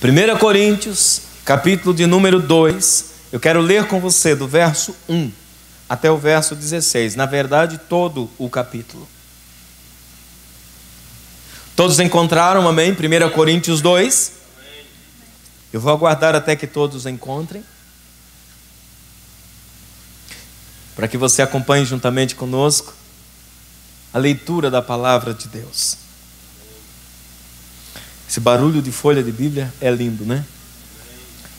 1 Coríntios, capítulo de número 2, eu quero ler com você do verso 1 até o verso 16, na verdade todo o capítulo. Todos encontraram, amém? 1 Coríntios 2. Eu vou aguardar até que todos encontrem, para que você acompanhe juntamente conosco a leitura da palavra de Deus. Esse barulho de folha de Bíblia é lindo, né?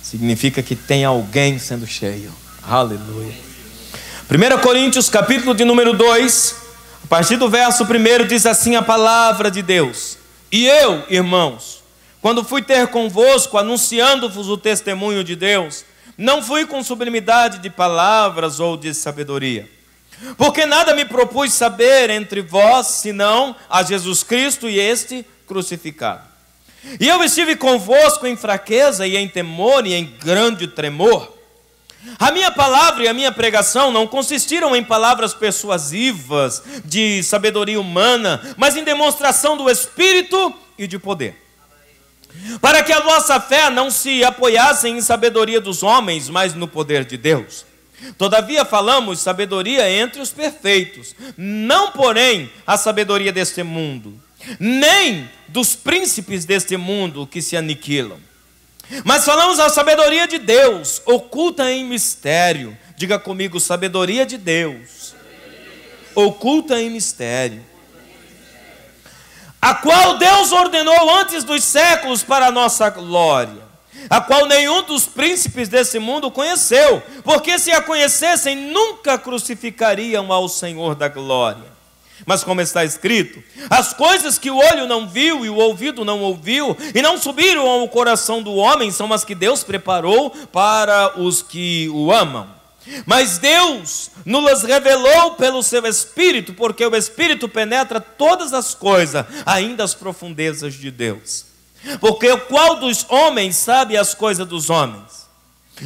Significa que tem alguém sendo cheio. Aleluia. 1 Coríntios, capítulo de número 2, a partir do verso 1, diz assim a palavra de Deus: E eu, irmãos, quando fui ter convosco, anunciando-vos o testemunho de Deus, não fui com sublimidade de palavras ou de sabedoria, porque nada me propus saber entre vós, senão a Jesus Cristo e este crucificado. E eu estive convosco em fraqueza e em temor e em grande tremor. A minha palavra e a minha pregação não consistiram em palavras persuasivas de sabedoria humana, mas em demonstração do Espírito e de poder, para que a vossa fé não se apoiasse em sabedoria dos homens, mas no poder de Deus. Todavia falamos sabedoria entre os perfeitos, não porém a sabedoria deste mundo, nem dos príncipes deste mundo que se aniquilam, mas falamos a sabedoria de Deus, oculta em mistério. Diga comigo, sabedoria de Deus, oculta em mistério, a qual Deus ordenou antes dos séculos para a nossa glória, a qual nenhum dos príncipes desse mundo conheceu, porque se a conhecessem, nunca crucificariam ao Senhor da glória. Mas como está escrito, as coisas que o olho não viu e o ouvido não ouviu, e não subiram ao coração do homem, são as que Deus preparou para os que o amam. Mas Deus nos revelou pelo seu Espírito, porque o Espírito penetra todas as coisas, ainda as profundezas de Deus. Porque qual dos homens sabe as coisas dos homens,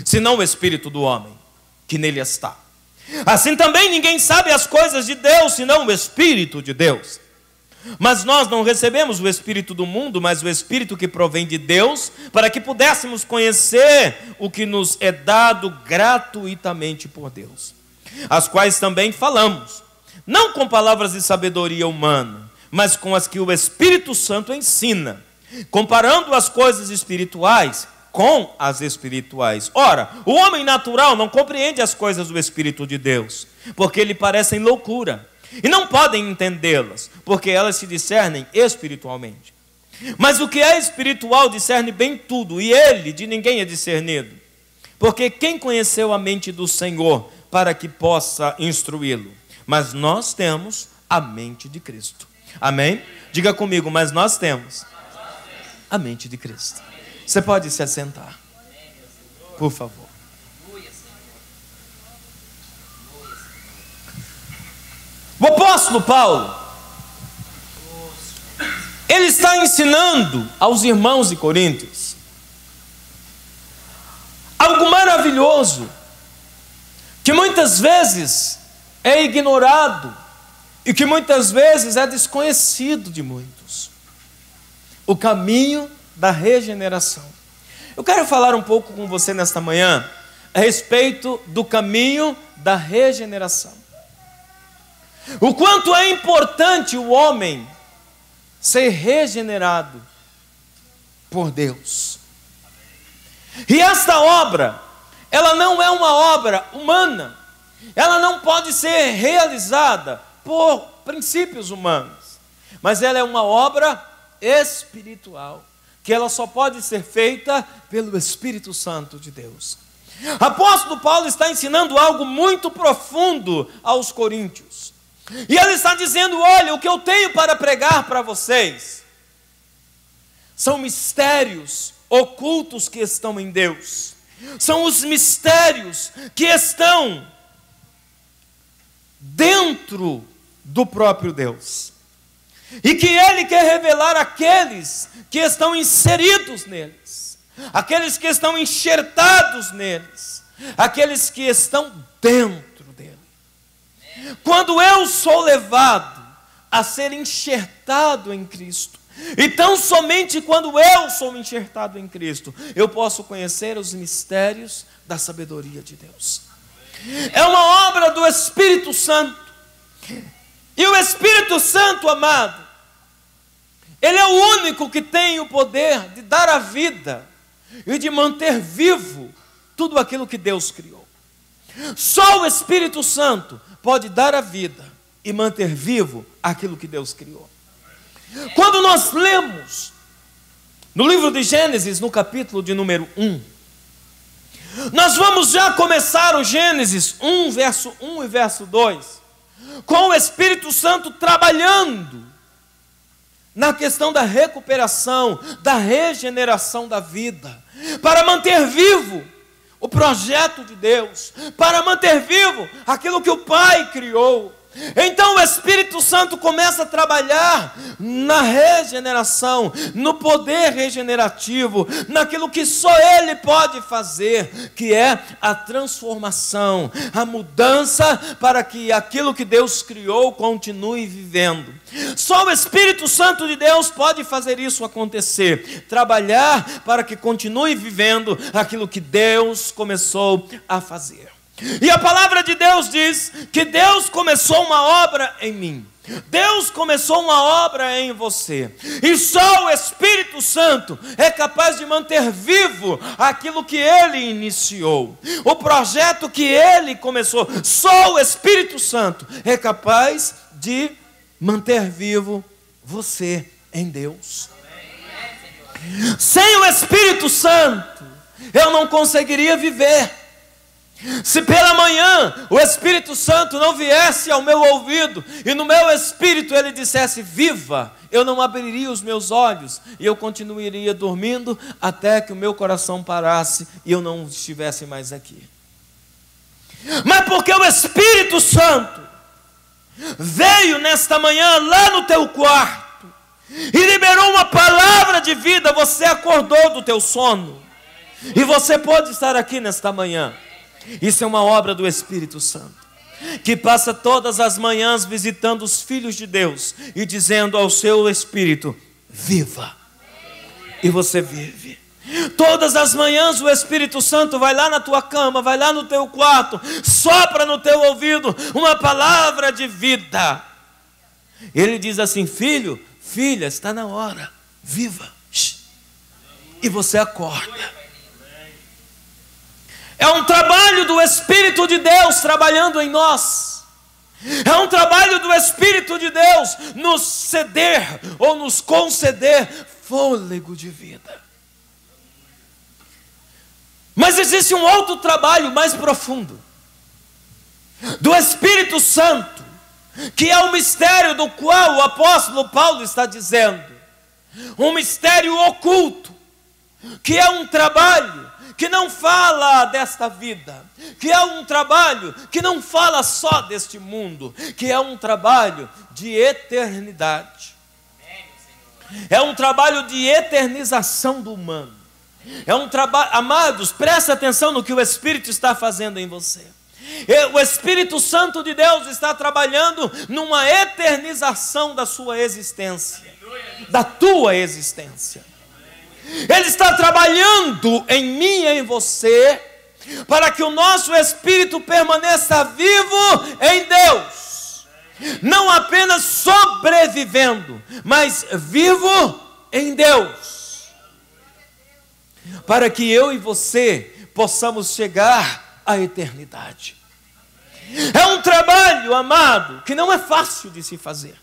senão o Espírito do homem, que nele está? Assim também ninguém sabe as coisas de Deus, senão o Espírito de Deus. Mas nós não recebemos o Espírito do mundo, mas o Espírito que provém de Deus, para que pudéssemos conhecer o que nos é dado gratuitamente por Deus, as quais também falamos, não com palavras de sabedoria humana, mas com as que o Espírito Santo ensina, comparando as coisas espirituais com as espirituais. Ora, o homem natural não compreende as coisas do Espírito de Deus, porque lhe parecem loucura, e não podem entendê-las, porque elas se discernem espiritualmente. Mas o que é espiritual discerne bem tudo, e ele de ninguém é discernido. Porque quem conheceu a mente do Senhor para que possa instruí-lo? Mas nós temos a mente de Cristo. Amém? Diga comigo, mas nós temos a mente de Cristo. Você pode se assentar, por favor. O apóstolo Paulo, ele está ensinando aos irmãos de Coríntios algo maravilhoso, que muitas vezes é ignorado e que muitas vezes é desconhecido de muitos: o caminho da regeneração. Eu quero falar um pouco com você nesta manhã a respeito do caminho da regeneração. O quanto é importante o homem ser regenerado por Deus. E esta obra, ela não é uma obra humana. Ela não pode ser realizada por princípios humanos, mas ela é uma obra espiritual, que ela só pode ser feita pelo Espírito Santo de Deus. Apóstolo Paulo está ensinando algo muito profundo aos coríntios, e ele está dizendo: olha, o que eu tenho para pregar para vocês são mistérios ocultos que estão em Deus, são os mistérios que estão dentro do próprio Deus, e que Ele quer revelar àqueles que estão inseridos neles, aqueles que estão enxertados neles, aqueles que estão dentro dele. Quando eu sou levado a ser enxertado em Cristo, E tão somente quando eu sou enxertado em Cristo, eu posso conhecer os mistérios da sabedoria de Deus. É uma obra do Espírito Santo. E o Espírito Santo, amado, ele é o único que tem o poder de dar a vida e de manter vivo tudo aquilo que Deus criou. Só o Espírito Santo pode dar a vida e manter vivo aquilo que Deus criou. Quando nós lemos no livro de Gênesis, no capítulo de número 1, nós vamos já começar o Gênesis 1, verso 1 e verso 2, com o Espírito Santo trabalhando na questão da recuperação, da regeneração da vida, para manter vivo o projeto de Deus, para manter vivo aquilo que o Pai criou. Então o Espírito Santo começa a trabalhar na regeneração, no poder regenerativo, naquilo que só Ele pode fazer, que é a transformação, a mudança para que aquilo que Deus criou continue vivendo. Só o Espírito Santo de Deus pode fazer isso acontecer, trabalhar para que continue vivendo aquilo que Deus começou a fazer. E a palavra de Deus diz que Deus começou uma obra em mim, Deus começou uma obra em você, e só o Espírito Santo é capaz de manter vivo aquilo que Ele iniciou, o projeto que Ele começou. Só o Espírito Santo é capaz de manter vivo você em Deus. Sem o Espírito Santo eu não conseguiria viver. Se pela manhã o Espírito Santo não viesse ao meu ouvido e no meu espírito ele dissesse viva, eu não abriria os meus olhos e eu continuaria dormindo até que o meu coração parasse e eu não estivesse mais aqui. Mas porque o Espírito Santo veio nesta manhã lá no teu quarto e liberou uma palavra de vida, você acordou do teu sono e você pode estar aqui nesta manhã. Isso é uma obra do Espírito Santo, que passa todas as manhãs visitando os filhos de Deus e dizendo ao seu espírito, viva, e você vive. Todas as manhãs o Espírito Santo vai lá na tua cama, vai lá no teu quarto, sopra no teu ouvido uma palavra de vida. Ele diz assim, filho, filha, está na hora, viva. E você acorda. É um trabalho do Espírito de Deus trabalhando em nós. É um trabalho do Espírito de Deus nos ceder ou nos conceder fôlego de vida. Mas existe um outro trabalho mais profundo do Espírito Santo, que é o mistério do qual o apóstolo Paulo está dizendo. Um mistério oculto, que é um trabalho que não fala desta vida, que é um trabalho que não fala só deste mundo, que é um trabalho de eternidade. É um trabalho de eternização do humano. É um trabalho, amados, presta atenção no que o Espírito está fazendo em você. O Espírito Santo de Deus está trabalhando numa eternização da sua existência, da tua existência. Ele está trabalhando em mim e em você, para que o nosso espírito permaneça vivo em Deus, não apenas sobrevivendo, mas vivo em Deus, para que eu e você possamos chegar à eternidade. É um trabalho, amado, que não é fácil de se fazer,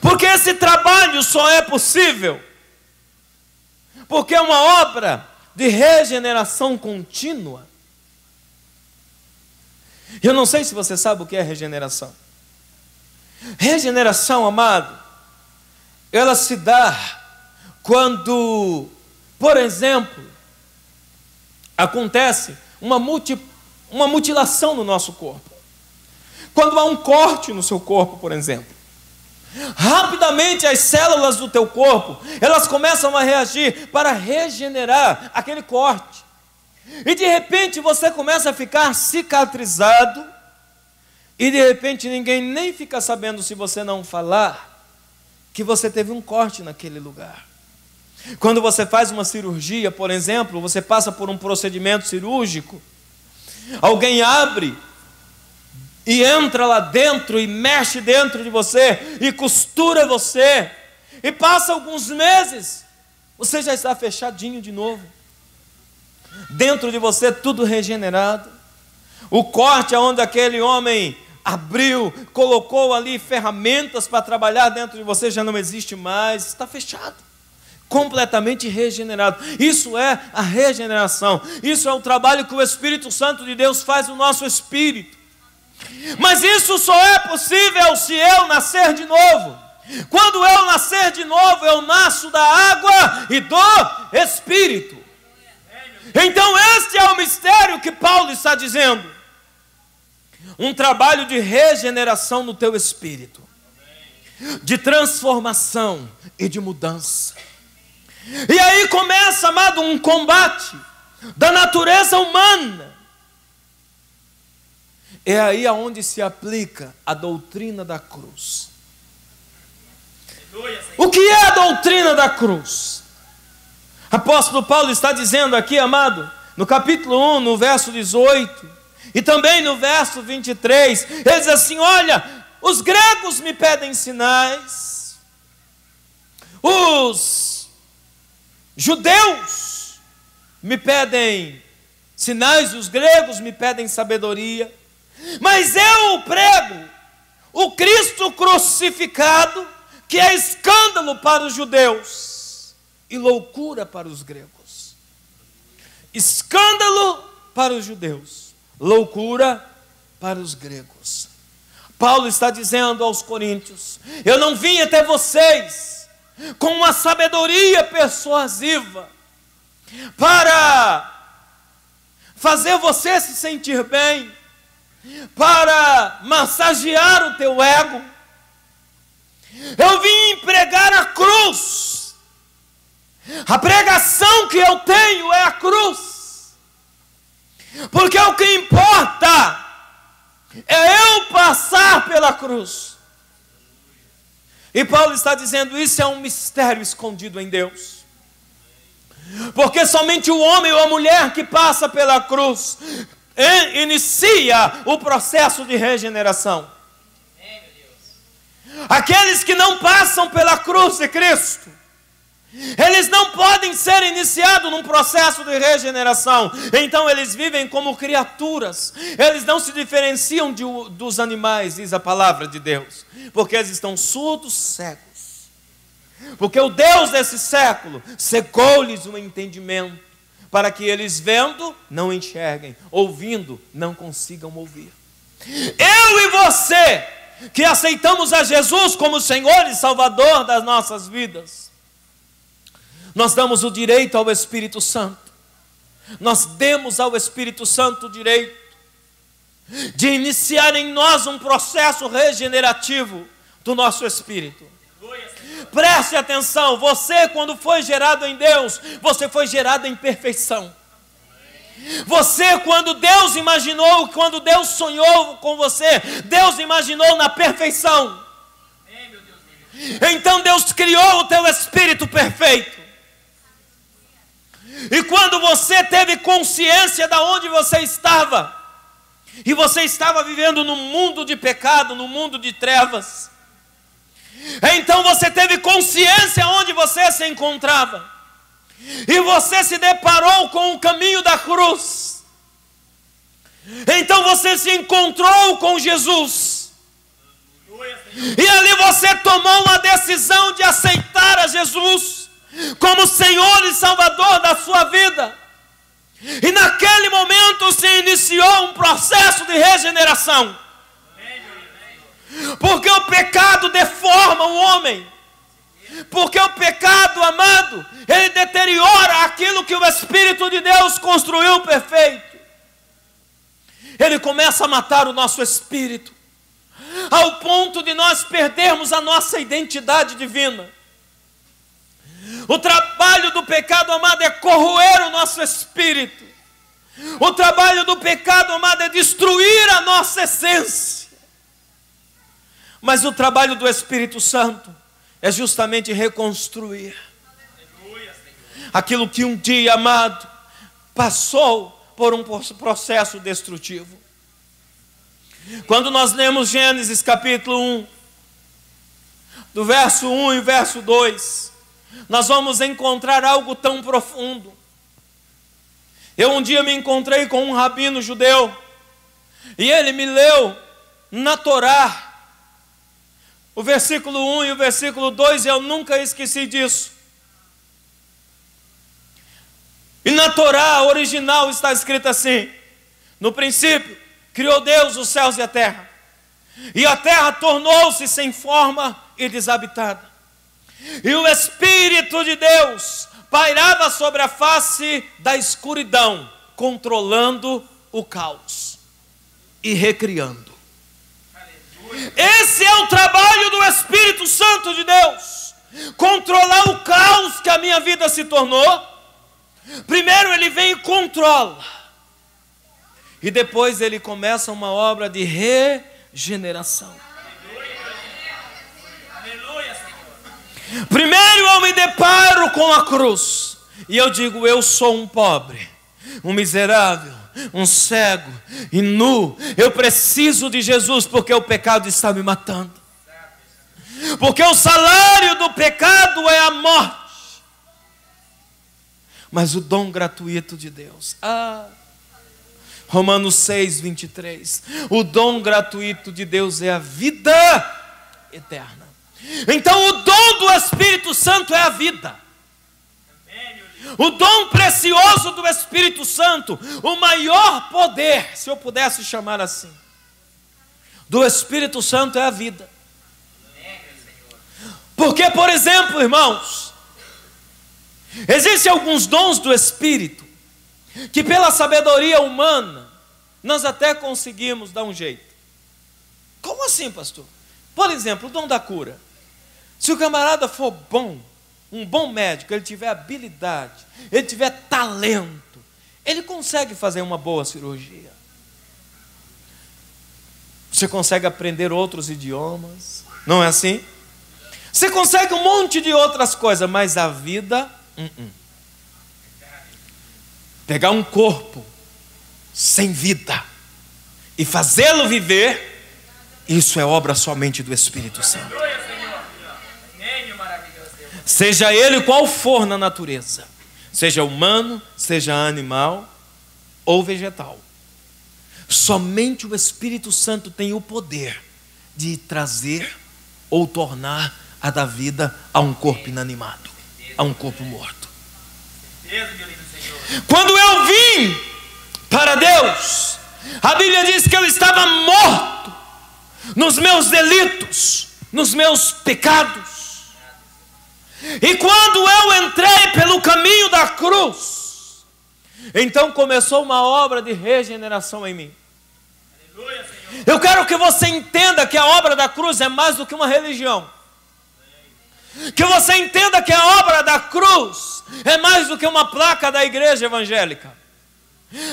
porque esse trabalho só é possível porque é uma obra de regeneração contínua. Eu não sei se você sabe o que é regeneração. Regeneração, amado, ela se dá quando, por exemplo, acontece uma mutilação no nosso corpo. Quando há um corte no seu corpo, por exemplo, rapidamente as células do teu corpo, elas começam a reagir para regenerar aquele corte. E de repente você começa a ficar cicatrizado, e de repente ninguém nem fica sabendo se você não falar, que você teve um corte naquele lugar. Quando você faz uma cirurgia, por exemplo, você passa por um procedimento cirúrgico, alguém abre e entra lá dentro e mexe dentro de você e costura você, e passa alguns meses, você já está fechadinho de novo. Dentro de você tudo regenerado. O corte onde aquele homem abriu, colocou ali ferramentas para trabalhar dentro de você já não existe mais, está fechado. Completamente regenerado. Isso é a regeneração. Isso é o trabalho que o Espírito Santo de Deus faz no nosso espírito. Mas isso só é possível se eu nascer de novo. Quando eu nascer de novo, eu nasço da água e do Espírito. Então este é o mistério que Paulo está dizendo. Um trabalho de regeneração no teu espírito, de transformação e de mudança. E aí começa, amado, um combate da natureza humana. É aí aonde se aplica a doutrina da cruz. O que é a doutrina da cruz? Apóstolo Paulo está dizendo aqui, amado, no capítulo 1, no verso 18, e também no verso 23, ele diz assim: olha, os gregos me pedem sinais, os judeus me pedem sinais, os gregos me pedem sabedoria, mas eu prego o Cristo crucificado, que é escândalo para os judeus e loucura para os gregos. Escândalo para os judeus, loucura para os gregos. Paulo está dizendo aos coríntios: eu não vim até vocês com uma sabedoria persuasiva para fazer você se sentir bem, para massagear o teu ego. Eu vim pregar a cruz. A pregação que eu tenho é a cruz, porque o que importa é eu passar pela cruz. E Paulo está dizendo: isso é um mistério escondido em Deus, porque somente o homem ou a mulher que passa pela cruz inicia o processo de regeneração. Aqueles que não passam pela cruz de Cristo, eles não podem ser iniciados num processo de regeneração. Então eles vivem como criaturas. Eles não se diferenciam dos animais, diz a palavra de Deus, porque eles estão surdos, cegos. Porque o Deus desse século cegou-lhes o entendimento, para que eles vendo não enxerguem, ouvindo não consigam ouvir. Eu e você que aceitamos a Jesus como Senhor e Salvador das nossas vidas, nós damos o direito ao Espírito Santo. Nós demos ao Espírito Santo o direito de iniciar em nós um processo regenerativo do nosso espírito. Preste atenção, você quando foi gerado em Deus, você foi gerado em perfeição. Você, quando Deus imaginou, quando Deus sonhou com você, Deus imaginou na perfeição. Então Deus criou o teu espírito perfeito. E quando você teve consciência de onde você estava, e você estava vivendo num mundo de pecado, num mundo de trevas, então você teve consciência onde você se encontrava, e você se deparou com o caminho da cruz. Então você se encontrou com Jesus, e ali você tomou uma decisão de aceitar a Jesus como Senhor e Salvador da sua vida. E naquele momento se iniciou um processo de regeneração. Porque o pecado deforma o homem. Porque o pecado, amado, ele deteriora aquilo que o Espírito de Deus construiu perfeito. Ele começa a matar o nosso espírito, ao ponto de nós perdermos a nossa identidade divina. O trabalho do pecado, amado, é corroer o nosso espírito. O trabalho do pecado, amado, é destruir a nossa essência. Mas o trabalho do Espírito Santo é justamente reconstruir aquilo que um dia, amado, passou por um processo destrutivo. Quando nós lemos Gênesis capítulo 1, do verso 1 e verso 2, nós vamos encontrar algo tão profundo. Eu um dia me encontrei com um rabino judeu, e ele me leu na Torá o versículo 1 e o versículo 2, e eu nunca esqueci disso. E na Torá original está escrito assim: no princípio criou Deus os céus e a terra terra tornou-se sem forma e desabitada, e o Espírito de Deus pairava sobre a face da escuridão, controlando o caos e recriando. Esse é o trabalho do Espírito Santo de Deus, controlar o caos que a minha vida se tornou. Primeiro ele vem e controla, e depois ele começa uma obra de regeneração. Primeiro eu me deparo com a cruz, e eu digo: eu sou um pobre, um miserável, um cego e nu. Eu preciso de Jesus, porque o pecado está me matando. Porque o salário do pecado é a morte. Mas o dom gratuito de Deus, Romanos 6, 23, o dom gratuito de Deus é a vida eterna. Então o dom do Espírito Santo é a vida. O dom precioso do Espírito Santo, o maior poder, se eu pudesse chamar assim, do Espírito Santo é a vida. Porque, por exemplo, irmãos, existem alguns dons do Espírito que pela sabedoria humana nós até conseguimos dar um jeito. Como assim, pastor? Por exemplo, o dom da cura. Se o camarada for bom, um bom médico, ele tiver habilidade, ele tiver talento, ele consegue fazer uma boa cirurgia. Você consegue aprender outros idiomas, não é assim? Você consegue um monte de outras coisas, mas a vida, pegar um corpo sem vida e fazê-lo viver, isso é obra somente do Espírito Santo. Seja ele qual for na natureza, seja humano, seja animal ou vegetal, somente o Espírito Santo tem o poder de trazer ou tornar a dar vida a um corpo inanimado, a um corpo morto. Quando eu vim para Deus, a Bíblia diz que eu estava morto nos meus delitos, nos meus pecados. E quando eu entrei pelo caminho da cruz, então começou uma obra de regeneração em mim. Eu quero que você entenda que a obra da cruz é mais do que uma religião. Que você entenda que a obra da cruz é mais do que uma placa da igreja evangélica.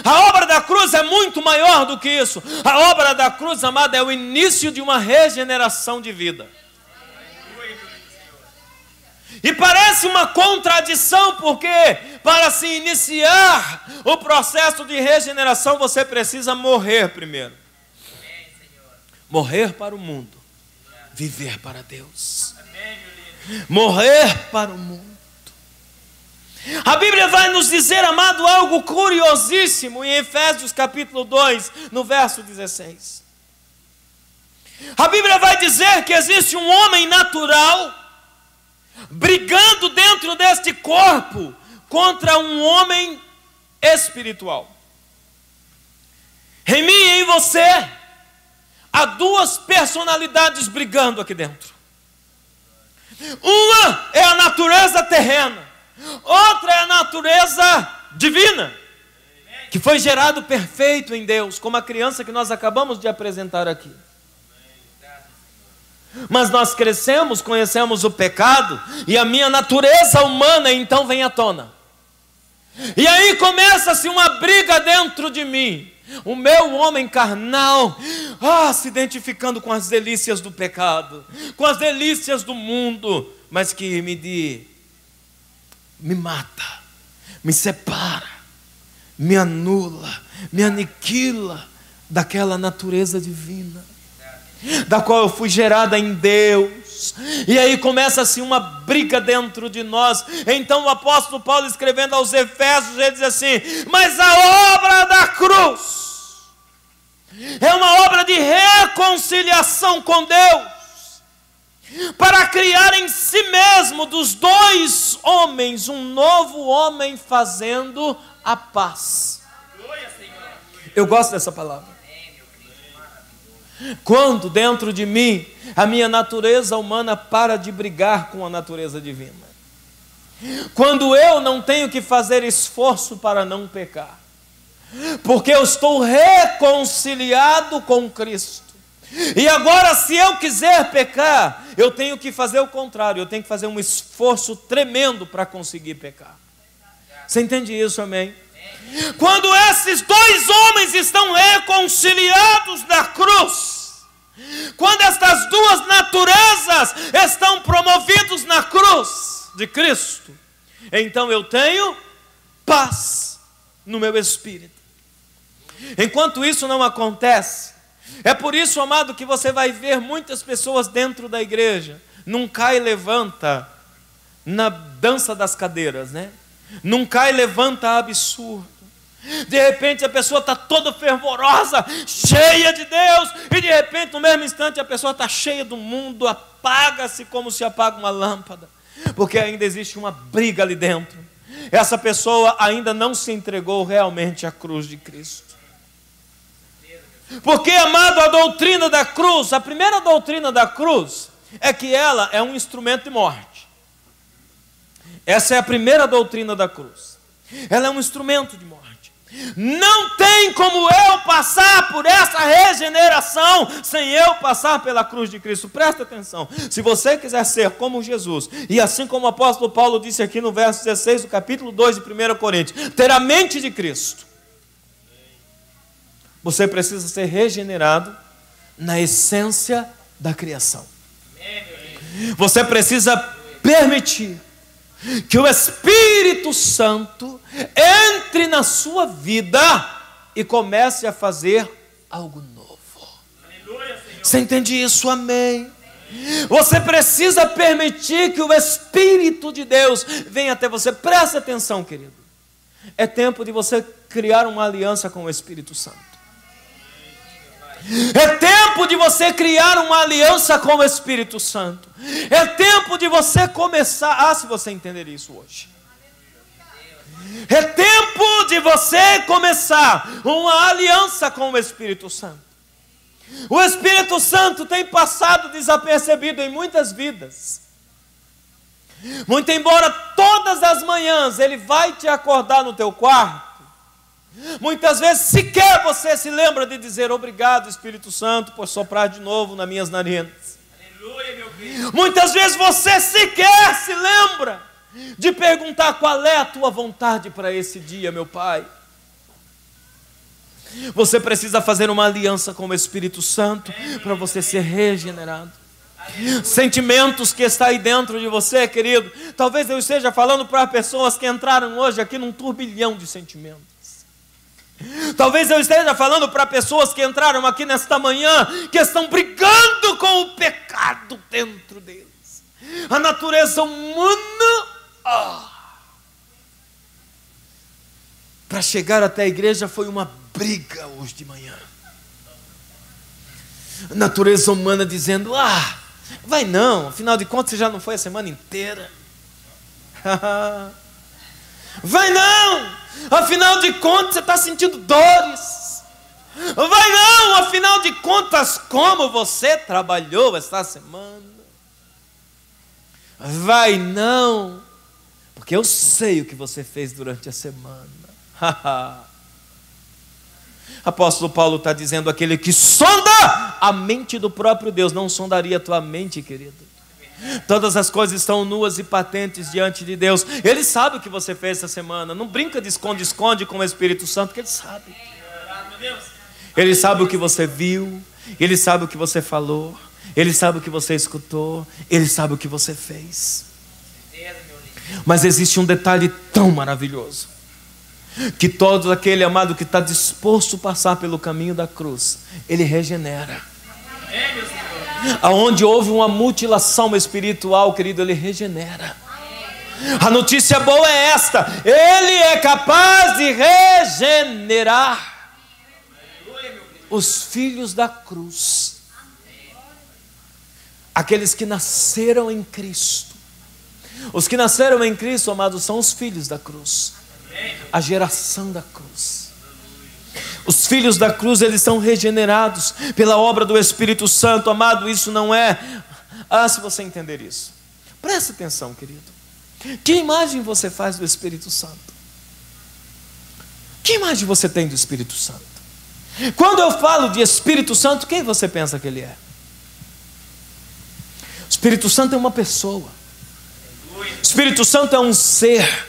A obra da cruz é muito maior do que isso. A obra da cruz, amada, é o início de uma regeneração de vida. E parece uma contradição, porque para se iniciar o processo de regeneração, você precisa morrer primeiro. Morrer para o mundo, viver para Deus. Morrer para o mundo. A Bíblia vai nos dizer, amado, algo curiosíssimo em Efésios capítulo 2, no verso 16. A Bíblia vai dizer que existe um homem natural brigando dentro deste corpo contra um homem espiritual. Em mim e em você há duas personalidades brigando aqui dentro. Uma é a natureza terrena, outra é a natureza divina, que foi gerado perfeito em Deus, como a criança que nós acabamos de apresentar aqui. Mas nós crescemos, conhecemos o pecado, e a minha natureza humana então vem à tona. E aí começa-se uma briga dentro de mim. O meu homem carnal, se identificando com as delícias do pecado, com as delícias do mundo, mas que me mata, me separa, me anula, me aniquila daquela natureza divina, da qual eu fui gerada em Deus. E aí começa-se uma briga dentro de nós. Então o apóstolo Paulo, escrevendo aos Efésios, ele diz assim: mas a obra da cruz é uma obra de reconciliação com Deus, para criar em si mesmo dos dois homens um novo homem, fazendo a paz. Eu gosto dessa palavra. Quando dentro de mim a minha natureza humana para de brigar com a natureza divina, quando eu não tenho que fazer esforço para não pecar, porque eu estou reconciliado com Cristo. E agora, se eu quiser pecar, eu tenho que fazer o contrário, eu tenho que fazer um esforço tremendo para conseguir pecar. Você entende isso, amém? Quando esses dois homens estão reconciliados na cruz, quando estas duas naturezas estão promovidos na cruz de Cristo, então eu tenho paz no meu espírito. Enquanto isso não acontece, é por isso, amado, que você vai ver muitas pessoas dentro da igreja, não cai e levanta na dança das cadeiras, né? Não cai e levanta absurdo. De repente a pessoa está toda fervorosa, cheia de Deus, e de repente no mesmo instante a pessoa está cheia do mundo, apaga-se como se apaga uma lâmpada, porque ainda existe uma briga ali dentro. Essa pessoa ainda não se entregou realmente à cruz de Cristo. Porque, amado, a doutrina da cruz, a primeira doutrina da cruz é que ela é um instrumento de morte. Essa é a primeira doutrina da cruz. Ela é um instrumento de morte. Não tem como eu passar por essa regeneração sem eu passar pela cruz de Cristo. Presta atenção. Se você quiser ser como Jesus, e assim como o apóstolo Paulo disse aqui no verso 16 do capítulo 2 de 1 Coríntios, ter a mente de Cristo, você precisa ser regenerado na essência da criação. Você precisa permitir que o Espírito Santo entre na sua vida e comece a fazer algo novo. Você entende isso? Amém? Você precisa permitir que o Espírito de Deus venha até você. Presta atenção, querido. É tempo de você criar uma aliança com o Espírito Santo. É tempo de você criar uma aliança com o Espírito Santo. É tempo de você começar, se você entender isso hoje, é tempo de você começar uma aliança com o Espírito Santo. O Espírito Santo tem passado desapercebido em muitas vidas. Muito embora todas as manhãs ele vai te acordar no teu quarto, muitas vezes sequer você se lembra de dizer obrigado, Espírito Santo, por soprar de novo nas minhas narinas. Aleluia, meu filho. Muitas vezes você sequer se lembra de perguntar qual é a tua vontade para esse dia, meu Pai. Você precisa fazer uma aliança com o Espírito Santo para você ser regenerado. Sentimentos que está aí dentro de você, querido, talvez eu esteja falando para pessoas que entraram hoje aqui num turbilhão de sentimentos. Talvez eu esteja falando para pessoas que entraram aqui nesta manhã, que estão brigando com o pecado dentro deles. A natureza humana, para chegar até a igreja foi uma briga hoje de manhã. A natureza humana dizendo, vai não, afinal de contas você já não foi a semana inteira. Vai não, afinal de contas você está sentindo dores. Vai não, afinal de contas como você trabalhou esta semana. Vai não, porque eu sei o que você fez durante a semana. Apóstolo Paulo está dizendo, aquele que sonda a mente do próprio Deus não sondaria a tua mente, querido. Todas as coisas estão nuas e patentes diante de Deus. Ele sabe o que você fez essa semana. Não brinca de esconde-esconde com o Espírito Santo, porque Ele sabe. Ele sabe o que você viu, Ele sabe o que você falou, Ele sabe o que você escutou, Ele sabe o que você fez. Mas existe um detalhe tão maravilhoso, que todo aquele amado que está disposto a passar pelo caminho da cruz, Ele regenera. Aonde houve uma mutilação espiritual, querido, Ele regenera. A notícia boa é esta: Ele é capaz de regenerar os filhos da cruz, aqueles que nasceram em Cristo. Os que nasceram em Cristo, amados, são os filhos da cruz, a geração da cruz. Os filhos da cruz, eles são regenerados pela obra do Espírito Santo, amado. Isso não é... se você entender isso, presta atenção, querido. Que imagem você faz do Espírito Santo? Que imagem você tem do Espírito Santo? Quando eu falo de Espírito Santo, quem você pensa que ele é? O Espírito Santo é uma pessoa. O Espírito Santo é um ser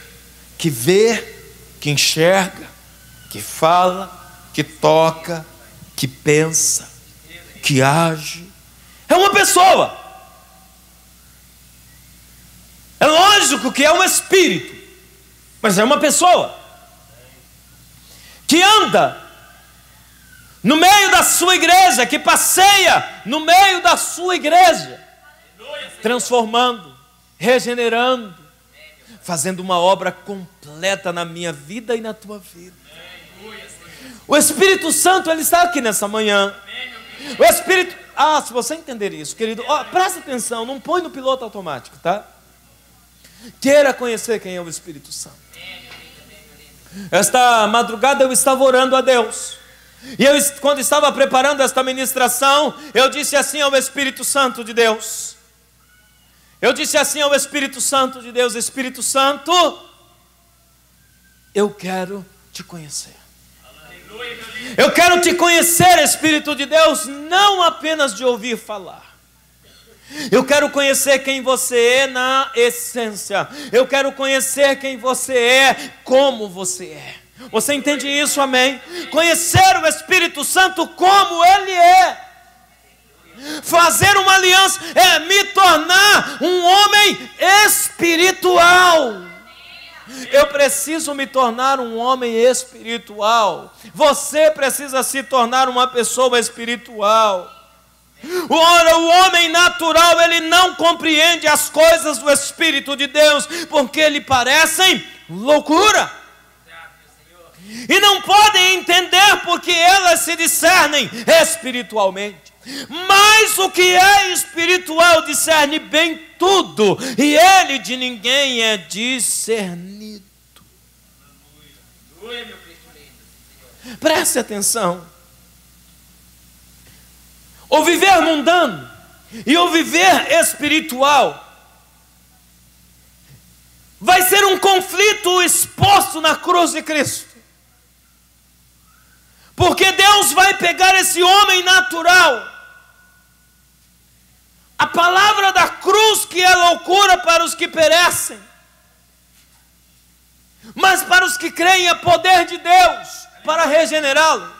que vê, que enxerga, que fala, que toca, que pensa, que age. É uma pessoa. É lógico que é um espírito, mas é uma pessoa que anda no meio da sua igreja, que passeia no meio da sua igreja, transformando, regenerando, fazendo uma obra completa na minha vida e na tua vida. O Espírito Santo, Ele está aqui nessa manhã. O Espírito... se você entender isso, querido, presta atenção, não põe no piloto automático, tá? Queira conhecer quem é o Espírito Santo. Esta madrugada eu estava orando a Deus. E quando estava preparando esta ministração, eu disse assim ao Espírito Santo de Deus. Eu disse assim ao Espírito Santo de Deus: Espírito Santo, eu quero te conhecer. Eu quero te conhecer, Espírito de Deus, não apenas de ouvir falar. Eu quero conhecer quem você é na essência. Eu quero conhecer quem você é, como você é. Você entende isso, amém? Conhecer o Espírito Santo como Ele é. Fazer uma aliança é me tornar um homem espiritual. Eu preciso me tornar um homem espiritual. Você precisa se tornar uma pessoa espiritual. Ora, o homem natural, ele não compreende as coisas do Espírito de Deus, porque lhe parecem loucura. E não podem entender porque elas se discernem espiritualmente. Mas o que é espiritual discerne bem tudo, e ele de ninguém é discernido. Preste atenção. O viver mundano e o viver espiritual vai ser um conflito exposto na cruz de Cristo. Porque Deus vai pegar esse homem natural, a palavra da cruz, que é loucura para os que perecem, mas para os que creem é poder de Deus para regenerá-lo.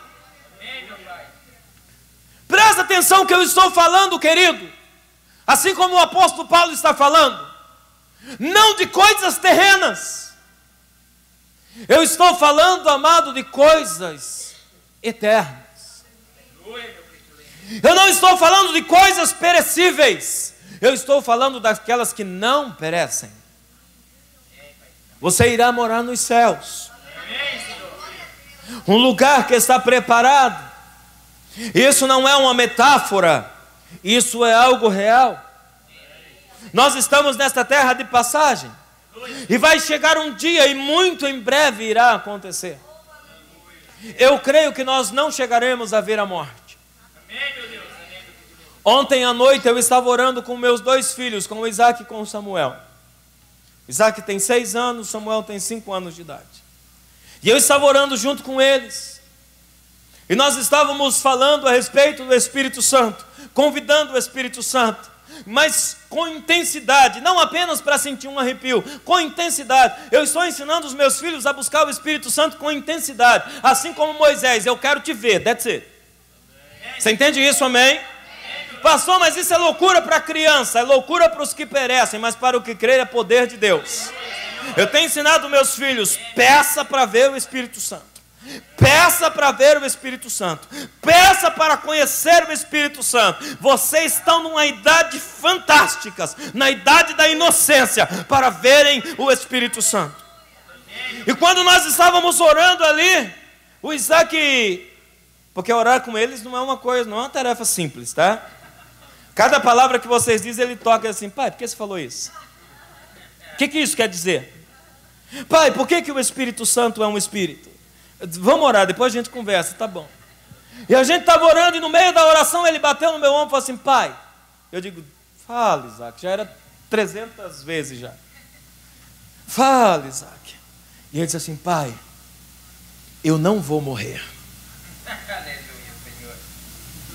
Presta atenção que eu estou falando, querido, assim como o apóstolo Paulo está falando, não de coisas terrenas. Eu estou falando, amado, de coisas eternas. Eu não estou falando de coisas perecíveis. Eu estou falando daquelas que não perecem. Você irá morar nos céus, um lugar que está preparado. Isso não é uma metáfora, isso é algo real. Nós estamos nesta terra de passagem, e vai chegar um dia, e muito em breve irá acontecer. Eu creio que nós não chegaremos a ver a morte. Ontem à noite eu estava orando com meus dois filhos, com o Isaac e com o Samuel. Isaac tem 6 anos, Samuel tem 5 anos de idade. E eu estava orando junto com eles. E nós estávamos falando a respeito do Espírito Santo, convidando o Espírito Santo, mas com intensidade, não apenas para sentir um arrepio, com intensidade. Eu estou ensinando os meus filhos a buscar o Espírito Santo com intensidade, assim como Moisés: eu quero te ver, that's it. Você entende isso, amém? Pastor, mas isso é loucura para criança, é loucura para os que perecem, mas para o que crer é poder de Deus. Eu tenho ensinado meus filhos, peça para ver o Espírito Santo. Peça para ver o Espírito Santo. Peça para conhecer o Espírito Santo. Vocês estão numa idade fantástica, na idade da inocência, para verem o Espírito Santo. E quando nós estávamos orando ali, o Isaac, porque orar com eles não é uma coisa, não é uma tarefa simples, tá? Cada palavra que vocês dizem, ele toca assim: pai, por que você falou isso? O que isso quer dizer? Pai, por que o Espírito Santo é um Espírito? Vamos orar, depois a gente conversa, tá bom. E a gente estava orando e no meio da oração ele bateu no meu ombro e falou assim: pai. Eu digo: fala, Isaac, já era 300 vezes já. Fala, Isaac. E ele disse assim: pai, eu não vou morrer.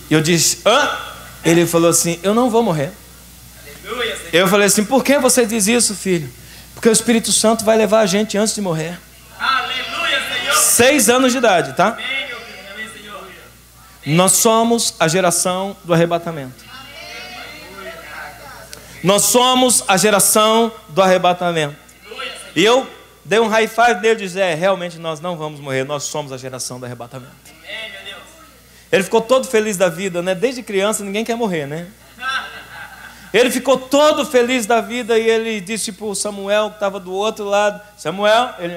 E eu disse: hã? Ele falou assim: eu não vou morrer. Eu falei assim: por que você diz isso, filho? Porque o Espírito Santo vai levar a gente antes de morrer. 6 anos de idade, tá? Nós somos a geração do arrebatamento. Nós somos a geração do arrebatamento. E eu dei um high five nele e disse: realmente nós não vamos morrer, nós somos a geração do arrebatamento. Ele ficou todo feliz da vida, né? Desde criança ninguém quer morrer, né? Ele ficou todo feliz da vida e ele disse para o Samuel, que estava do outro lado: Samuel, ele,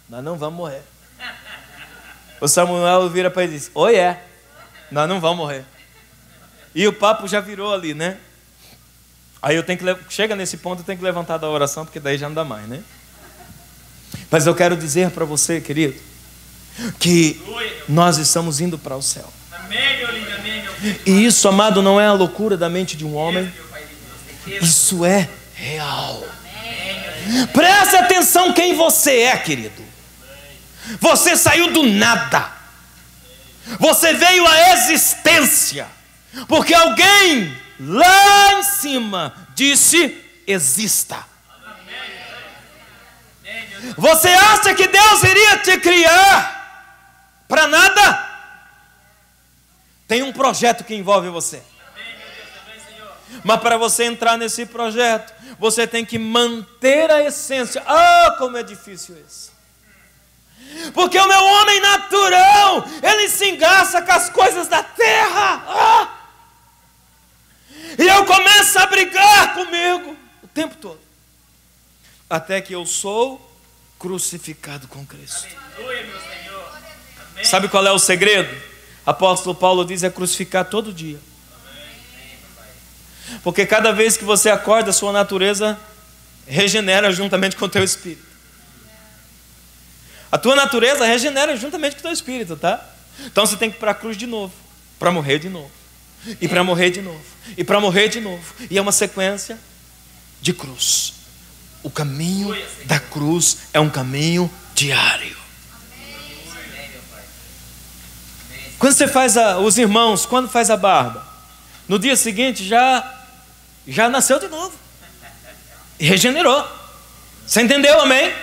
nós não vamos morrer. O Samuel vira para ele e diz: oi, nós não vamos morrer. E o papo já virou ali, né? Aí eu tenho que, chega nesse ponto, eu tenho que levantar da oração, porque daí já não dá mais, né? Mas eu quero dizer para você, querido, que nós estamos indo para o céu. E isso, amado, não é a loucura da mente de um homem. Isso é real. Preste atenção quem você é, querido. Você saiu do nada. Você veio à existência porque alguém lá em cima disse: exista. Você acha que Deus iria te criar para nada? Tem um projeto que envolve você. Mas para você entrar nesse projeto, você tem que manter a essência. Ah, como é difícil isso. Porque o meu homem natural, ele se engaça com as coisas da terra. E eu começo a brigar comigo o tempo todo. Até que eu sou crucificado com Cristo. Sabe qual é o segredo? Apóstolo Paulo diz: é crucificar todo dia. Porque cada vez que você acorda, a sua natureza regenera juntamente com o teu espírito. A tua natureza regenera juntamente com o teu espírito, tá? Então você tem que ir para a cruz de novo, para morrer de novo, e para morrer de novo, e para morrer de novo. E é uma sequência de cruz. O caminho da cruz é um caminho diário. Quando você faz os irmãos, quando faz a barba, no dia seguinte já nasceu de novo. E regenerou. Você entendeu, amém?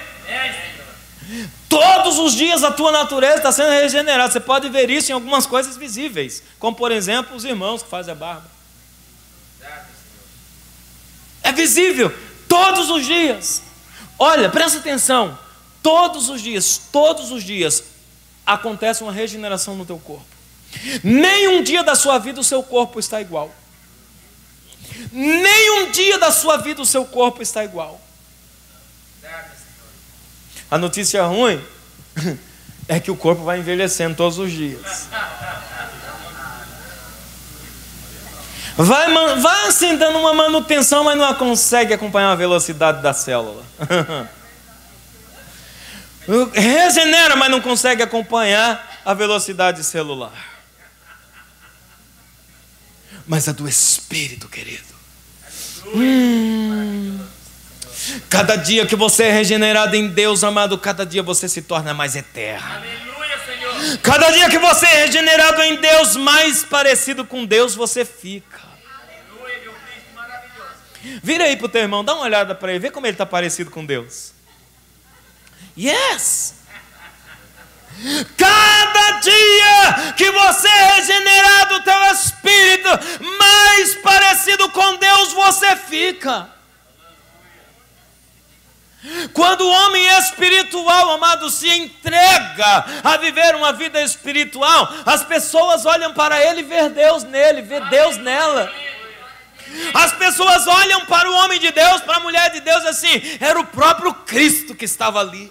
Todos os dias a tua natureza está sendo regenerada. Você pode ver isso em algumas coisas visíveis, como por exemplo os irmãos que fazem a barba. É visível, todos os dias. Olha, presta atenção. Todos os dias acontece uma regeneração no teu corpo. Nem um dia da sua vida o seu corpo está igual. Nem um dia da sua vida o seu corpo está igual. A notícia ruim é que o corpo vai envelhecendo todos os dias. Vai assim dando uma manutenção, mas não consegue acompanhar a velocidade da célula. Regenera, mas não consegue acompanhar a velocidade celular. Mas a do Espírito, querido. Cada dia que você é regenerado em Deus, amado, cada dia você se torna mais eterno. Cada dia que você é regenerado em Deus, mais parecido com Deus você fica. Vira aí para o teu irmão, dá uma olhada para ele, vê como ele está parecido com Deus. Yes! Cada dia que você regenerar do teu espírito, mais parecido com Deus você fica. Quando o homem espiritual, amado, se entrega a viver uma vida espiritual, as pessoas olham para ele e vê Deus nele, vê Deus nela. As pessoas olham para o homem de Deus, para a mulher de Deus assim, era o próprio Cristo que estava ali.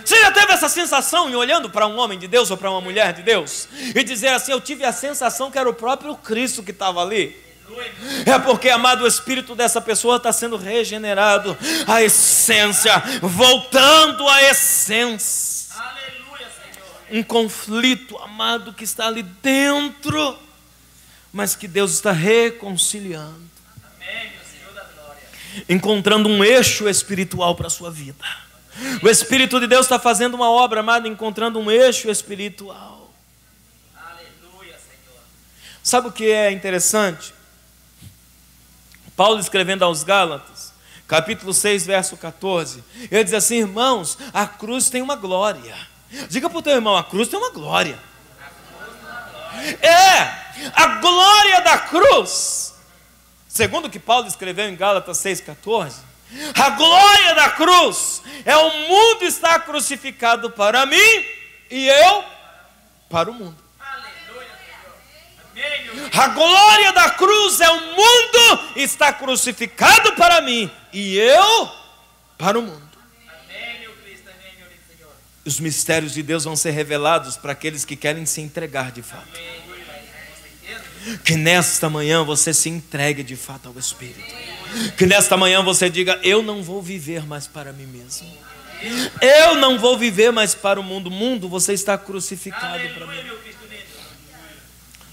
Você já teve essa sensação em olhando para um homem de Deus ou para uma mulher de Deus? E dizer assim, eu tive a sensação que era o próprio Cristo que estava ali. É porque, amado, o espírito dessa pessoa está sendo regenerado. A essência, voltando à essência. Um conflito, amado, que está ali dentro, mas que Deus está reconciliando. Encontrando um eixo espiritual para a sua vida. O Espírito de Deus está fazendo uma obra, amado, encontrando um eixo espiritual. Aleluia, Senhor. Sabe o que é interessante? Paulo escrevendo aos Gálatas, capítulo 6, verso 14, ele diz assim, irmãos, a cruz tem uma glória. Diga para o teu irmão, a cruz tem uma glória. A glória da cruz, segundo o que Paulo escreveu em Gálatas 6,14, a glória da cruz é o mundo estar crucificado para mim e eu para o mundo. A glória da cruz é o mundo está crucificado para mim e eu para o mundo. Os mistérios de Deus vão ser revelados para aqueles que querem se entregar de fato. Que nesta manhã você se entregue de fato ao Espírito. Que nesta manhã você diga, eu não vou viver mais para mim mesmo. Eu não vou viver mais para o mundo. Mundo, você está crucificado para mim.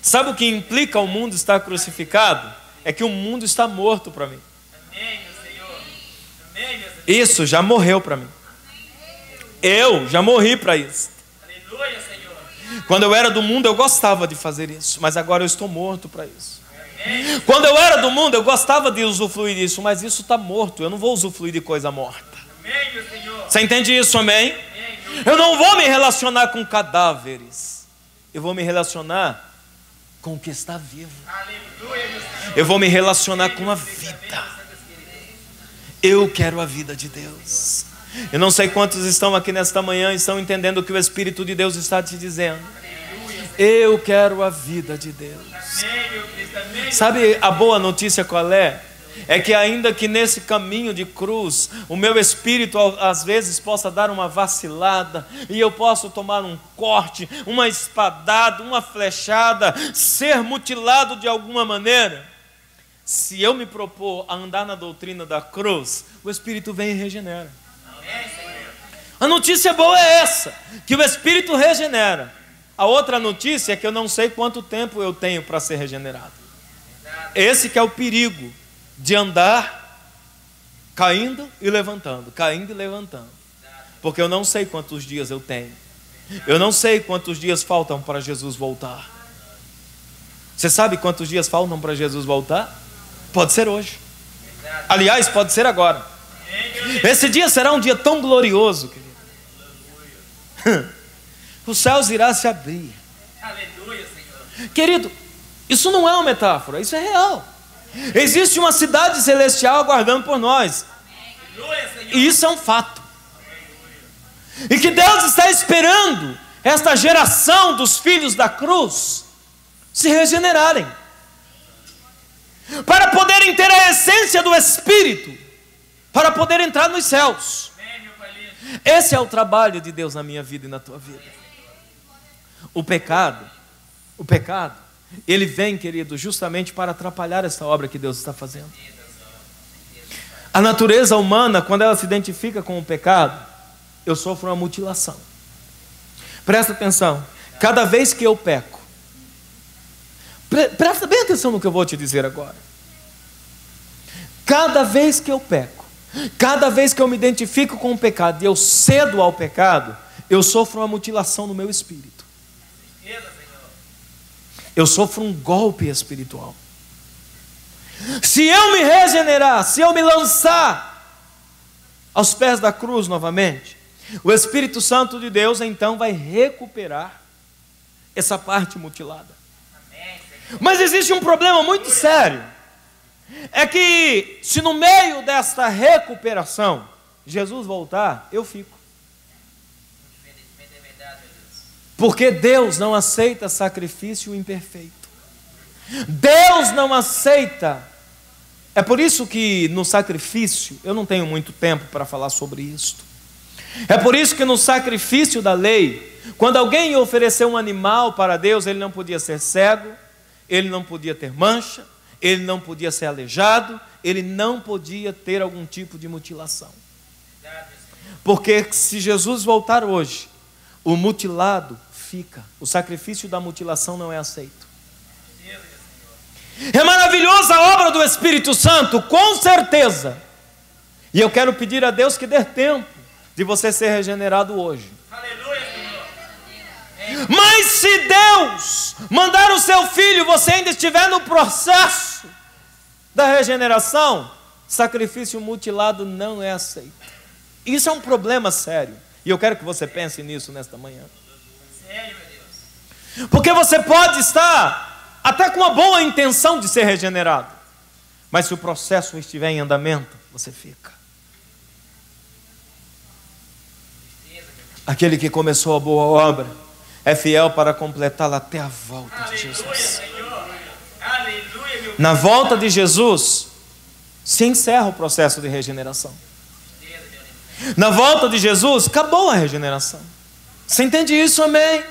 Sabe o que implica o mundo estar crucificado? É que o mundo está morto para mim. Isso já morreu para mim. Eu já morri para isso. Quando eu era do mundo eu gostava de fazer isso, mas agora eu estou morto para isso. Quando eu era do mundo eu gostava de usufruir disso, mas isso está morto, eu não vou usufruir de coisa morta. Você entende isso, amém? Eu não vou me relacionar com cadáveres, eu vou me relacionar com o que está vivo. Eu vou me relacionar com a vida. Eu quero a vida de Deus. Eu não sei quantos estão aqui nesta manhã e estão entendendo o que o Espírito de Deus está te dizendo. Eu quero a vida de Deus. Sabe a boa notícia qual é? É que ainda que nesse caminho de cruz, o meu espírito às vezes possa dar uma vacilada, e eu posso tomar um corte, uma espadada, uma flechada, ser mutilado de alguma maneira. Se eu me propor a andar na doutrina da cruz, o Espírito vem e regenera. A notícia boa é essa, que o Espírito regenera. A outra notícia é que eu não sei quanto tempo eu tenho para ser regenerado. Esse que é o perigo de andar caindo e levantando, caindo e levantando. Porque eu não sei quantos dias eu tenho. Eu não sei quantos dias faltam para Jesus voltar. Você sabe quantos dias faltam para Jesus voltar? Pode ser hoje. Aliás, pode ser agora. Esse dia será um dia tão glorioso, querido. Os céus irão se abrir. Querido, isso não é uma metáfora, isso é real. Existe uma cidade celestial aguardando por nós. E isso é um fato. E que Deus está esperando esta geração dos filhos da cruz se regenerarem, para poderem ter a essência do Espírito, para poder entrar nos céus. Esse é o trabalho de Deus na minha vida e na tua vida. O pecado, ele vem, querido, justamente para atrapalhar essa obra que Deus está fazendo. A natureza humana, quando ela se identifica com o pecado, eu sofro uma mutilação. Presta atenção, cada vez que eu peco, presta bem atenção no que eu vou te dizer agora. Cada vez que eu peco, cada vez que eu me identifico com o pecado e eu cedo ao pecado, eu sofro uma mutilação no meu espírito. Eu sofro um golpe espiritual. Se eu me regenerar, se eu me lançar aos pés da cruz novamente, O Espírito Santo de Deus então vai recuperar essa parte mutilada. Mas existe um problema muito sério. É que se no meio desta recuperação Jesus voltar, eu fico. Porque Deus não aceita sacrifício imperfeito. Deus não aceita. É por isso que no sacrifício, eu não tenho muito tempo para falar sobre isso. É por isso que no sacrifício da lei, quando alguém ofereceu um animal para Deus, ele não podia ser cego, ele não podia ter mancha, ele não podia ser aleijado, ele não podia ter algum tipo de mutilação. Porque se Jesus voltar hoje, o mutilado fica. O sacrifício da mutilação não é aceito. É maravilhosa a obra do Espírito Santo, com certeza. E eu quero pedir a Deus que dê tempo de você ser regenerado hoje. Mas se Deus mandar o seu filho, você ainda estiver no processo da regeneração, sacrifício mutilado não é aceito. Isso é um problema sério. E eu quero que você pense nisso nesta manhã. Porque você pode estar até com uma boa intenção de ser regenerado, mas se o processo estiver em andamento, você fica. Aquele que começou a boa obra é fiel para completá-la até a volta de Jesus. Na volta de Jesus se encerra o processo de regeneração. Na volta de Jesus acabou a regeneração. Você entende isso, amém?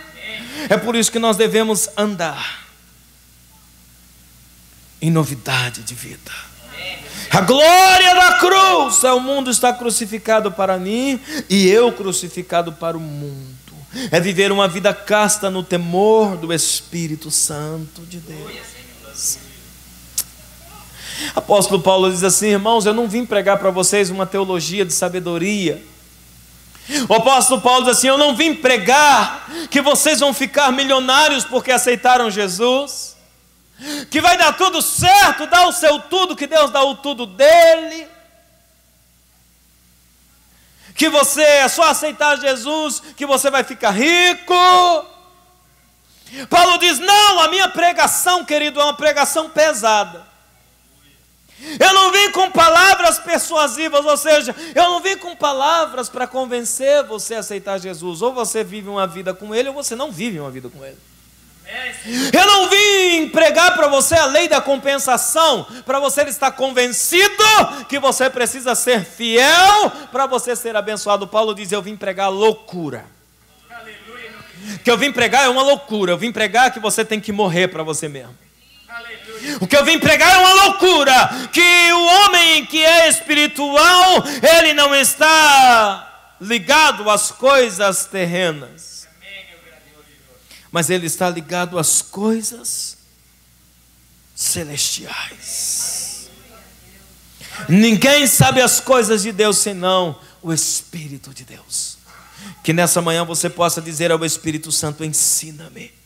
É por isso que nós devemos andar em novidade de vida. A glória da cruz é: o mundo está crucificado para mim e eu crucificado para o mundo. É viver uma vida casta no temor do Espírito Santo de Deus. Apóstolo Paulo diz assim: irmãos, eu não vim pregar para vocês uma teologia de sabedoria. O apóstolo Paulo diz assim: eu não vim pregar que vocês vão ficar milionários porque aceitaram Jesus, que vai dar tudo certo, dá o seu tudo, que Deus dá o tudo dele, que você é só aceitar Jesus que você vai ficar rico. Paulo diz: não, a minha pregação, querido, é uma pregação pesada. Eu não vim com palavras persuasivas, ou seja, eu não vim com palavras para convencer você a aceitar Jesus. Ou você vive uma vida com Ele, ou você não vive uma vida com Ele. Eu não vim pregar para você a lei da compensação, para você estar convencido que você precisa ser fiel para você ser abençoado. Paulo diz: eu vim pregar loucura. O que eu vim pregar é uma loucura. Eu vim pregar que você tem que morrer para você mesmo. O que eu vim pregar é uma loucura, que o homem que é espiritual, ele não está ligado às coisas terrenas, mas ele está ligado às coisas celestiais. Ninguém sabe as coisas de Deus senão o Espírito de Deus. Que nessa manhã você possa dizer ao Espírito Santo: ensina-me.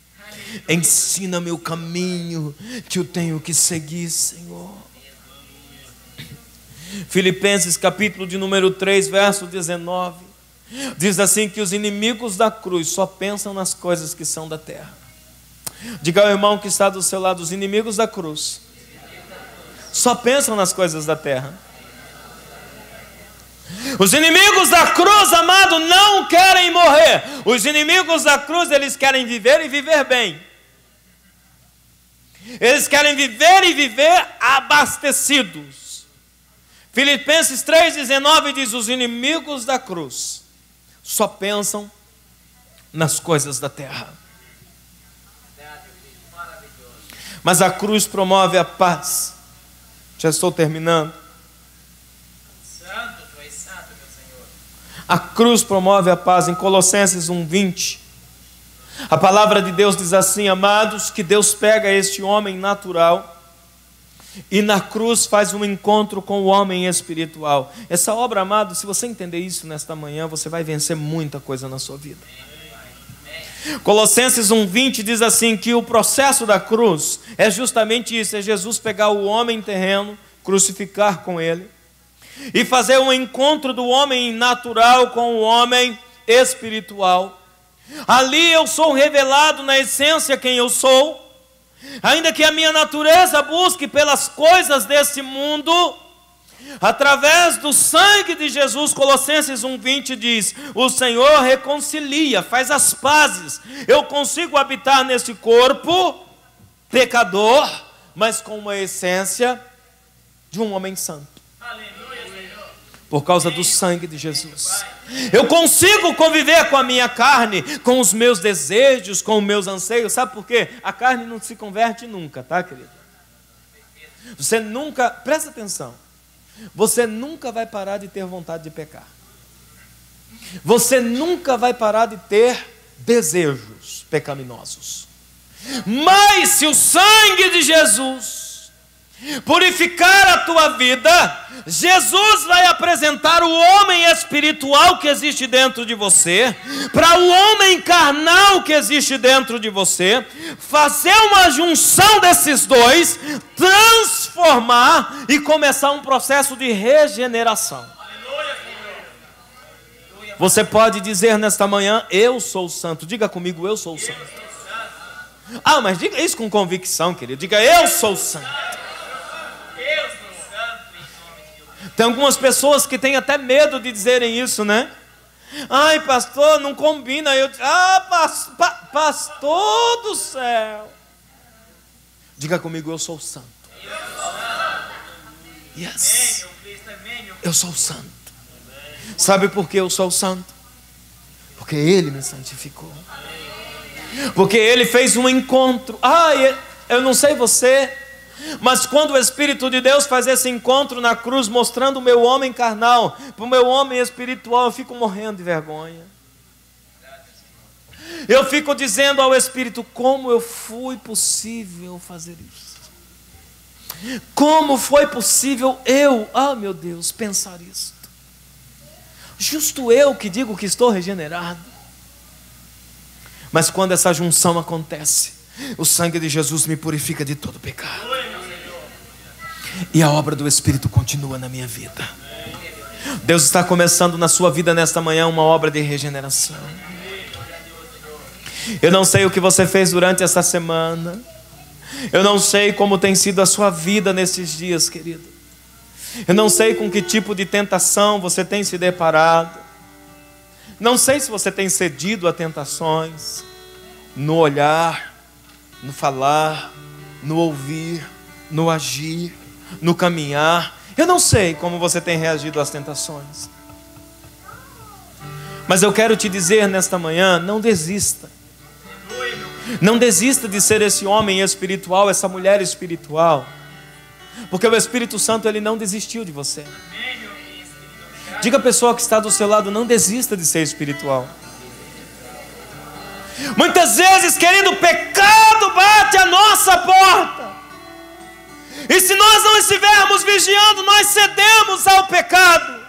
Ensina-me o caminho que eu tenho que seguir, Senhor. Filipenses capítulo de número 3, verso 19, diz assim: que os inimigos da cruz só pensam nas coisas que são da terra. Diga ao irmão que está do seu lado: os inimigos da cruz só pensam nas coisas da terra. Os inimigos da cruz, amado, não querem morrer. Os inimigos da cruz, eles querem viver e viver bem. Eles querem viver e viver abastecidos. Filipenses 3,19 diz: os inimigos da cruz só pensam nas coisas da terra. Mas a cruz promove a paz. Já estou terminando. A cruz promove a paz. Em Colossenses 1:20, a palavra de Deus diz assim: amados, que Deus pega este homem natural e na cruz faz um encontro com o homem espiritual. Essa obra, amado, se você entender isso nesta manhã, você vai vencer muita coisa na sua vida. Colossenses 1:20 diz assim: que o processo da cruz é justamente isso: é Jesus pegar o homem terreno, crucificar com ele, e fazer um encontro do homem natural com o homem espiritual. Ali eu sou revelado na essência quem eu sou, ainda que a minha natureza busque pelas coisas desse mundo. Através do sangue de Jesus, Colossenses 1:20 diz: o Senhor reconcilia, faz as pazes. Eu consigo habitar nesse corpo pecador, mas com uma essência de um homem santo, por causa do sangue de Jesus. Eu consigo conviver com a minha carne, com os meus desejos, com os meus anseios. Sabe por quê? A carne não se converte nunca, tá, querido? Você nunca, presta atenção, você nunca vai parar de ter vontade de pecar. Você nunca vai parar de ter desejos pecaminosos. Mas se o sangue de Jesus purificar a tua vida, Jesus vai apresentar o homem espiritual que existe dentro de você para o homem carnal que existe dentro de você, fazer uma junção desses dois, transformar e começar um processo de regeneração. Você pode dizer nesta manhã: eu sou santo. Diga comigo: eu sou santo. Ah, mas diga isso com convicção, querido. Diga: eu sou santo. Tem algumas pessoas que têm até medo de dizerem isso, né? Ai, pastor, não combina. Pastor do céu. Diga comigo: eu sou santo. Yes. Eu sou santo. Sabe por que eu sou santo? Porque Ele me santificou. Porque Ele fez um encontro. Eu não sei você, mas quando o Espírito de Deus faz esse encontro na cruz, mostrando o meu homem carnal para o meu homem espiritual, eu fico morrendo de vergonha. Eu fico dizendo ao Espírito: como foi possível fazer isso? Como foi possível meu Deus, pensar isso? Justo eu que digo que estou regenerado. Mas quando essa junção acontece, o sangue de Jesus me purifica de todo pecado. E a obra do Espírito continua na minha vida. Deus está começando na sua vida nesta manhã uma obra de regeneração. Eu não sei o que você fez durante esta semana. Eu não sei como tem sido a sua vida nesses dias, querido. Eu não sei com que tipo de tentação você tem se deparado. Não sei se você tem cedido a tentações, no olhar, no falar, no ouvir, no agir, no caminhar. Eu não sei como você tem reagido às tentações. Mas eu quero te dizer nesta manhã: não desista. Não desista de ser esse homem espiritual, essa mulher espiritual. Porque o Espírito Santo, Ele não desistiu de você. Diga à pessoa que está do seu lado: não desista de ser espiritual. Muitas vezes, querido, o pecado bate à nossa porta. E se nós não estivermos vigiando, nós cedemos ao pecado.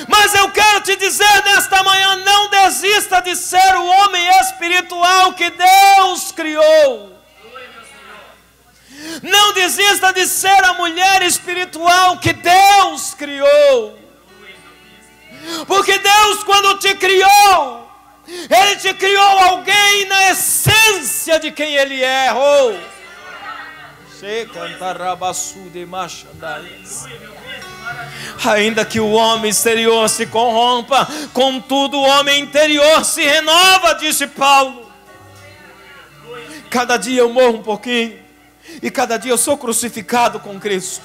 Mas eu quero te dizer nesta manhã: não desista de ser o homem espiritual que Deus criou. Não desista de ser a mulher espiritual que Deus criou. Porque Deus, quando te criou, Ele te criou alguém na essência de quem Ele é. Ainda que o homem exterior se corrompa, contudo o homem interior se renova, disse Paulo. Cada dia eu morro um pouquinho, e cada dia eu sou crucificado com Cristo.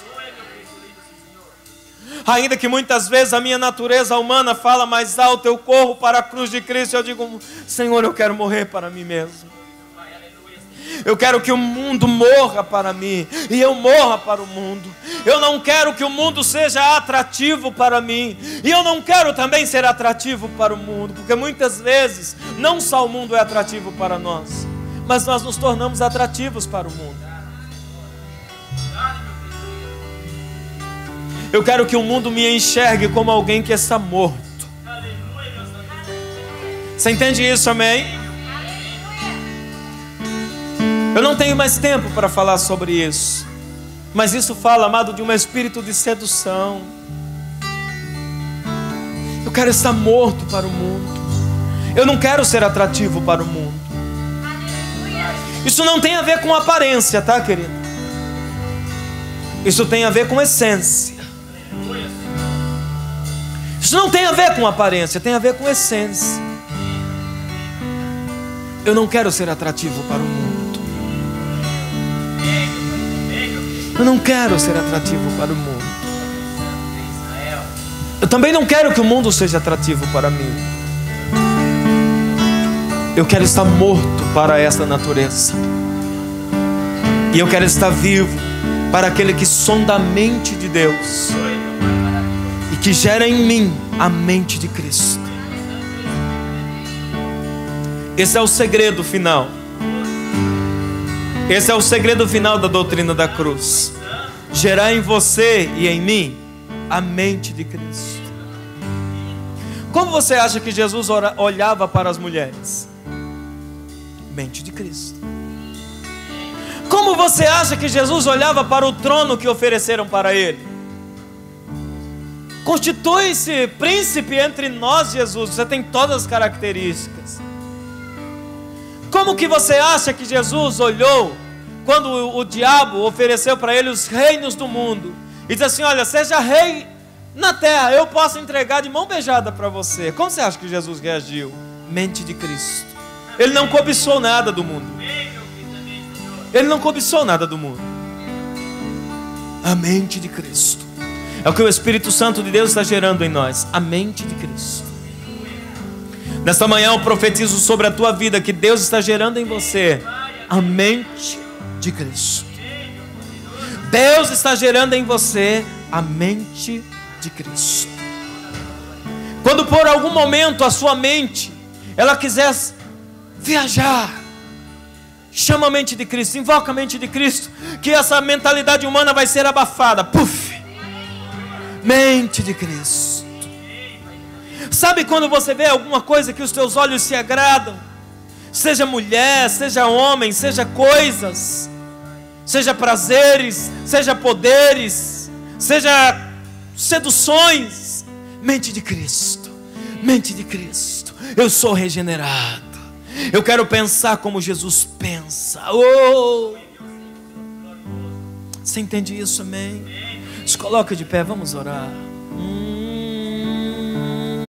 Ainda que muitas vezes a minha natureza humana fala mais alto, eu corro para a cruz de Cristo. Eu digo: Senhor, eu quero morrer para mim mesmo. Eu quero que o mundo morra para mim e eu morra para o mundo. Eu não quero que o mundo seja atrativo para mim, e eu não quero também ser atrativo para o mundo. Porque muitas vezes não só o mundo é atrativo para nós, mas nós nos tornamos atrativos para o mundo. Eu quero que o mundo me enxergue como alguém que está morto. Você entende isso, amém? Eu não tenho mais tempo para falar sobre isso, mas isso fala, amado, de um espírito de sedução. quero estar morto para o mundo. Eu não quero ser atrativo para o mundo. Isso não tem a ver com aparência, tá, querido? Isso tem a ver com essência. Isso não tem a ver com aparência, tem a ver com essência. Eu não quero ser atrativo para o mundo. Eu não quero ser atrativo para o mundo. Eu também não quero que o mundo seja atrativo para mim. Eu quero estar morto para essa natureza. E eu quero estar vivo para aquele que sonda a mente de Deus e que gera em mim a mente de Cristo. Esse é o segredo final. Esse é o segredo final da doutrina da cruz. Gerar em você e em mim a mente de Cristo. Como você acha que Jesus olhava para as mulheres? Mente de Cristo. Como você acha que Jesus olhava para o trono que ofereceram para ele? Constitui-se príncipe entre nós, Jesus. Você tem todas as características. Como que você acha que Jesus olhou quando o diabo ofereceu para ele os reinos do mundo e disse assim: olha, seja rei na terra, eu posso entregar de mão beijada para você? Como você acha que Jesus reagiu? Mente de Cristo. Ele não cobiçou nada do mundo. Ele não cobiçou nada do mundo. A mente de Cristo. É o que o Espírito Santo de Deus está gerando em nós. A mente de Cristo. Nesta manhã eu profetizo sobre a tua vida que Deus está gerando em você a mente de Cristo. Deus está gerando em você a mente de Cristo. Quando por algum momento a sua mente ela quiser viajar, chama a mente de Cristo, invoca a mente de Cristo, que essa mentalidade humana vai ser abafada. Puf! Mente de Cristo. Sabe quando você vê alguma coisa que os teus olhos se agradam? Seja mulher, seja homem, seja coisas, seja prazeres, seja poderes, seja seduções. Mente de Cristo. Mente de Cristo. Eu sou regenerado. Eu quero pensar como Jesus pensa. Oh! Você entende isso, amém? Se coloca de pé, vamos orar.